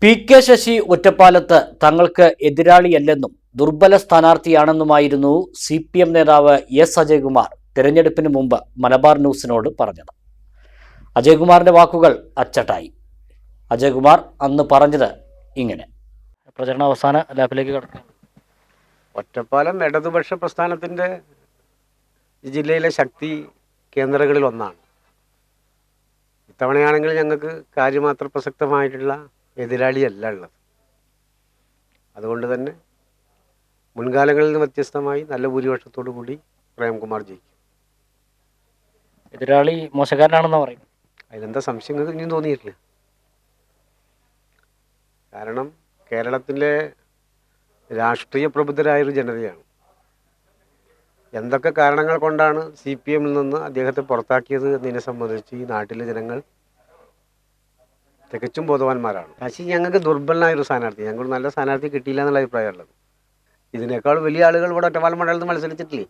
P K Sasi ഒറ്റപ്പാലത്ത് തങ്ങൾക്ക് എതിരാളിയല്ലെന്നും ദുർബല സ്ഥാനാർത്ഥിയാണെന്നുമായിരുന്നു CPM നേതാവ് എസ് അജയ്കുമാർ തെരഞ്ഞെടുപ്പിന് മുമ്പ് മലബാർ ന്യൂസിനോട് പറഞ്ഞത്. അജയ്കുമാറിന്റെ വാക്കുകൾ അച്ചട്ടായി. അജയ്കുമാർ അന്ന് പറഞ്ഞത് ഇങ്ങനെ. പ്രചരണ അവസാന ലാപ്പിലേക്ക് കടക്കാം. ഒറ്റപ്പാലം ഇടതുപക്ഷ പ്രസ്ഥാനത്തിൻ്റെ ജില്ലയിലെ ശക്തി കേന്ദ്രങ്ങളിൽ ഒന്നാണ്. ഇത്തവണയാണെങ്കിൽ ഞങ്ങൾക്ക് കാര്യമാത്ര പ്രസക്തമായിട്ടുള്ള എതിരാളിയല്ല ഉള്ളത്. അതുകൊണ്ട് തന്നെ മുൻകാലങ്ങളിൽ നിന്ന് വ്യത്യസ്തമായി നല്ല ഭൂരിപക്ഷത്തോടു കൂടി പ്രേംകുമാർ ജയിക്കും. എതിരാളി മോശക്കാരനാണെന്ന് പറയും. അതിലെന്താ സംശയം നിങ്ങൾക്ക് ഇനിയും തോന്നിയിട്ടില്ല? കാരണം കേരളത്തിലെ രാഷ്ട്രീയ പ്രബുദ്ധരായൊരു ജനതയാണ്. എന്തൊക്കെ കാരണങ്ങൾ കൊണ്ടാണ് CPM നിന്ന് അദ്ദേഹത്തെ പുറത്താക്കിയത് എന്നതിനെ സംബന്ധിച്ച് ഈ നാട്ടിലെ ജനങ്ങൾ തികച്ചും ബോധവാന്മാരാണ്. പക്ഷേ ഞങ്ങൾക്ക് ദുർബലനായൊരു സ്ഥാനാർത്ഥി, ഞങ്ങൾക്ക് നല്ല സ്ഥാനാർത്ഥി കിട്ടിയില്ല എന്നുള്ള അഭിപ്രായമുള്ളത്. ഇതിനേക്കാൾ വലിയ ആളുകൾ ഇവിടെ ഒറ്റപ്പാലം മണ്ഡലത്തിൽ മത്സരിച്ചിട്ടില്ലേ?